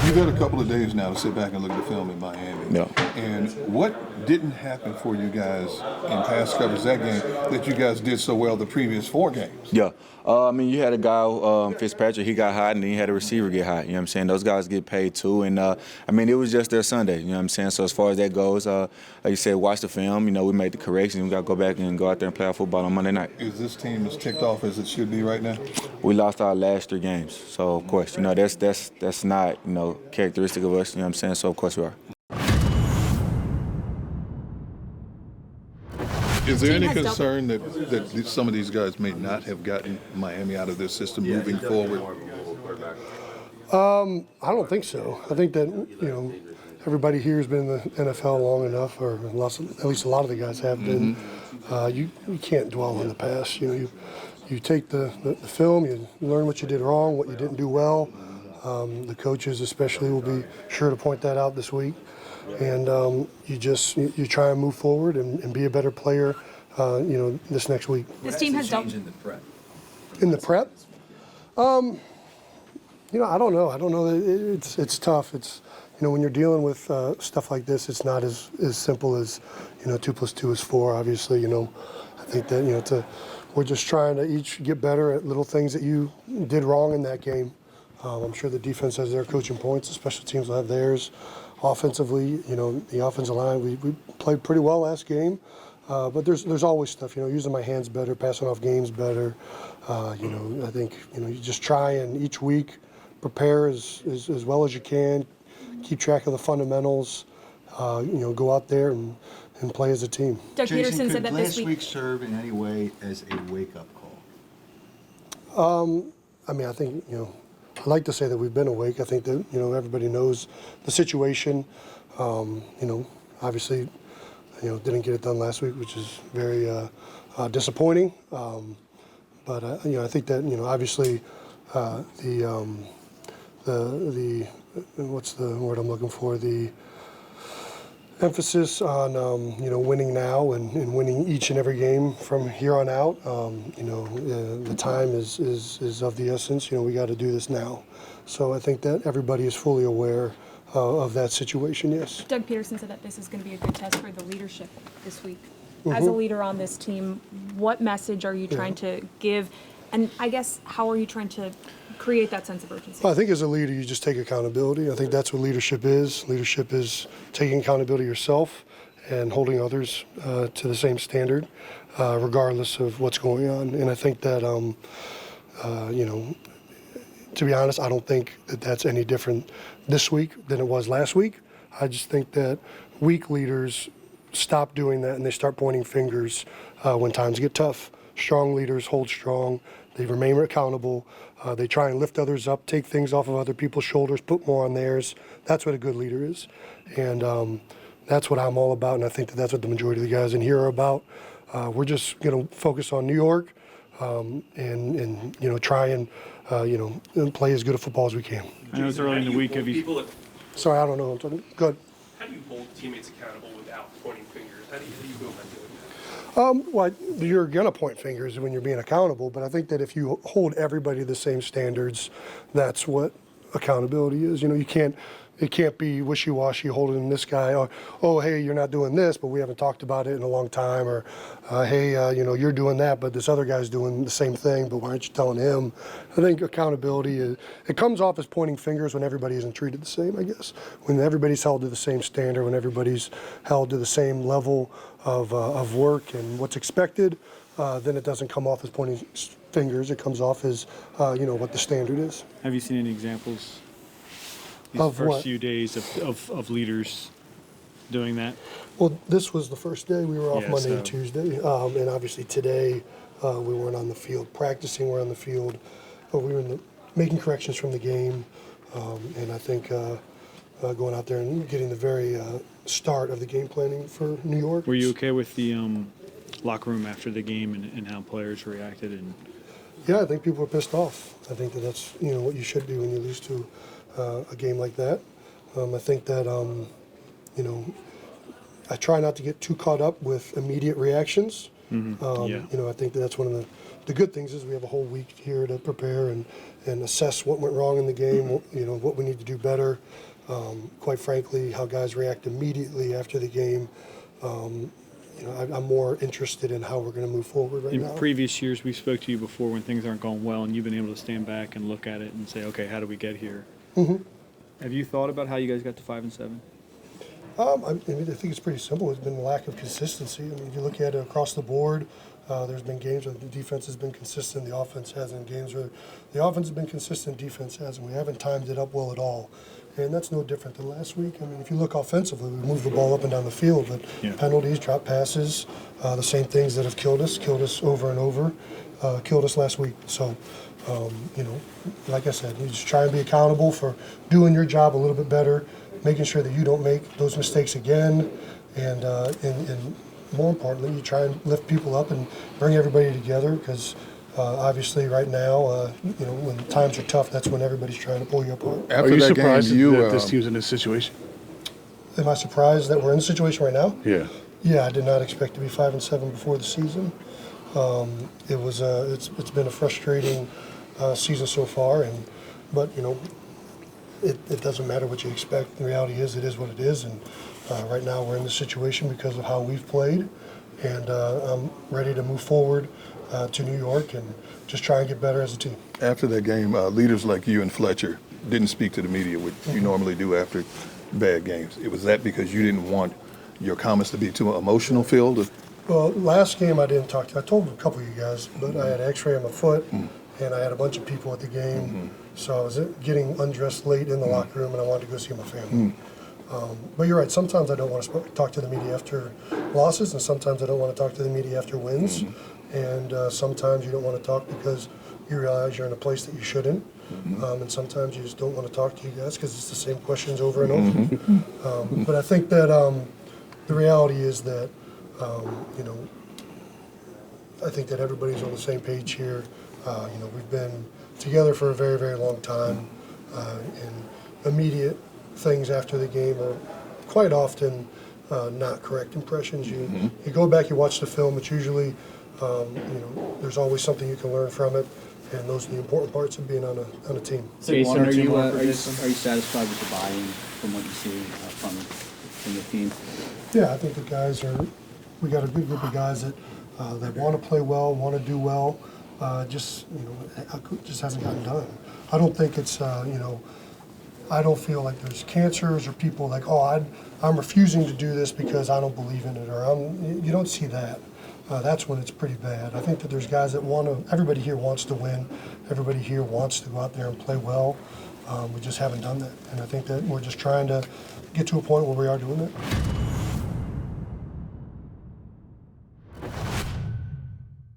You've had a couple of days now to sit back and look at the film in Miami. Yeah. And what didn't happen for you guys in pass coverage that game that you guys did so well the previous 4 games? Yeah. I mean, you had a guy, Fitzpatrick, he got hot, and then you had a receiver get hot. You know what I'm saying? Those guys get paid too. And, I mean, it was just their Sunday. You know what I'm saying? So as far as that goes, like you said, watch the film. You know, we made the corrections. We got to go back and go out there and play our football on Monday night. Is this team as ticked off as it should be right now? We lost our last 3 games. So, of course, you know, that's not, you know, characteristic of us. You know what I'm saying? So, of course, we are. Is there any concern that some of these guys may not have gotten Miami out of their system moving forward? I don't think so. I think that, you know, everybody here has been in the NFL long enough, or at least a lot of the guys have been. You can't dwell on the past. You know, you take the film, you learn what you did wrong, what you didn't do well. The coaches especially will be sure to point that out this week. And you try and move forward and be a better player, you know, this next week. This team has dealt in the prep. In the prep, you know, I don't know. It's tough. It's, you know, when you're dealing with stuff like this, it's not as simple as, you know, 2 + 2 is 4. Obviously, you know, I think that, you know, we're just trying to each get better at little things that you did wrong in that game. I'm sure the defense has their coaching points. The special teams will have theirs. Offensively, you know, the offensive line, we played pretty well last game, but there's always stuff, you know, using my hands better, passing off games better. You know, I think, you know, you just try and each week prepare as well as you can, keep track of the fundamentals, you know, go out there and play as a team. Doug Peterson said that this week serve in any way as a wake-up call? I mean, I think, you know, I'd like to say that we've been awake. I think that, you know, everybody knows the situation. You know, obviously, you know, didn't get it done last week, which is very disappointing. But you know, I think that, you know, obviously, the what's the word I'm looking for? The emphasis on, you know, winning now and winning each and every game from here on out. You know, the time is of the essence. You know, we got to do this now. So I think that everybody is fully aware of that situation, yes. Doug Peterson said that this is going to be a good test for the leadership this week. As a leader on this team, what message are you trying to give? And I guess, how are you trying to create that sense of urgency? Well, I think as a leader, you just take accountability. I think that's what leadership is. Leadership is taking accountability yourself and holding others to the same standard, regardless of what's going on. And I think that, you know, to be honest, I don't think that that's any different this week than it was last week. I just think that weak leaders stop doing that and they start pointing fingers when times get tough. Strong leaders hold strong. They remain accountable. They try and lift others up, take things off of other people's shoulders, put more on theirs. That's what a good leader is. And that's what I'm all about, and I think that that's what the majority of the guys in here are about. We're just going to focus on New York and you know, try and, you know, play as good a football as we can. I know it's early in the week. Have you... Sorry, I don't know. I'm talking. Good. How do you hold teammates accountable without pointing fingers? How do you go about doing that? Well, you're going to point fingers when you're being accountable, but I think that if you hold everybody to the same standards, that's what accountability is. You know, it can't be wishy-washy holding this guy, or, oh, hey, you're not doing this, but we haven't talked about it in a long time, or, hey, you know, you're doing that, but this other guy's doing the same thing, but why aren't you telling him? I think accountability, it comes off as pointing fingers when everybody isn't treated the same, I guess. When everybody's held to the same standard, when everybody's held to the same level of work and what's expected, then it doesn't come off as pointing fingers. It comes off as, you know, what the standard is. Have you seen any examples these of first what? few days of leaders doing that? Well, this was the first day. We were off Monday so. and Tuesday. And obviously today we weren't on the field. Practicing, we're on the field. But we were making corrections from the game. And I think going out there and getting the very start of the game planning for New York. Were you okay with the locker room after the game and how players reacted? And yeah, I think people were pissed off. I think that that's, you know, what you should do when you lose to a game like that. I think that, you know, I try not to get too caught up with immediate reactions. Yeah. You know, I think that that's one of the good things is we have a whole week here to prepare and assess what went wrong in the game, what we need to do better. Quite frankly, how guys react immediately after the game. I'm more interested in how we're going to move forward right In now. previous years, we spoke to you before when things aren't going well, and you've been able to stand back and look at it and say, okay, how do we get here? Mm-hmm. Have you thought about how you guys got to 5 and 7? I think it's pretty simple. It's been a lack of consistency. I mean, if you look at it across the board, there's been games where the defense has been consistent, the offense hasn't. Games where the offense has been consistent, defense hasn't. We haven't timed it up well at all. And that's no different than last week. I mean, if you look offensively, we moved the ball up and down the field, but penalties, drop passes, the same things that have killed us over and over, killed us last week. So, like I said, you just try and be accountable for doing your job a little bit better, making sure that you don't make those mistakes again, and more importantly, you try and lift people up and bring everybody together because obviously right now, when times are tough, that's when everybody's trying to pull you apart. After Are you that surprised game, that this team's in this situation? Am I surprised that we're in the situation right now? Yeah. Yeah, I did not expect to be 5 and 7 before the season. It's been a frustrating season so far, but it doesn't matter what you expect. The reality is, it is what it is, and right now we're in this situation because of how we've played, and I'm ready to move forward to New York and just try and get better as a team. After that game, leaders like you and Fletcher didn't speak to the media, which you normally do after bad games. Was that because you didn't want your comments to be too emotional filled? Well, last game I didn't talk to. I told a couple of you guys, but I had an X-ray on my foot, and I had a bunch of people at the game, so I was getting undressed late in the locker room, and I wanted to go see my family. But you're right. Sometimes I don't want to talk to the media after losses, and sometimes I don't want to talk to the media after wins. And sometimes you don't want to talk because you realize you're in a place that you shouldn't. And sometimes you just don't want to talk to you guys because it's the same questions over and over. But I think that the reality is that, I think that everybody's on the same page here. We've been together for a very, very long time. And immediate things after the game are quite often not correct impressions. You go back, you watch the film, it's usually, there's always something you can learn from it, and those are the important parts of being on a team. Jason, are you satisfied with the buy-in from what you see from the team? Yeah, I think the guys we got a good group of guys that want to play well, want to do well, just hasn't gotten done. I don't think it's, I don't feel like there's cancers or people like, I'm refusing to do this because I don't believe in it, or you don't see that. That's when it's pretty bad. I think that there's guys that everybody here wants to win. Everybody here wants to go out there and play well. We just haven't done that. And I think that we're just trying to get to a point where we are doing that.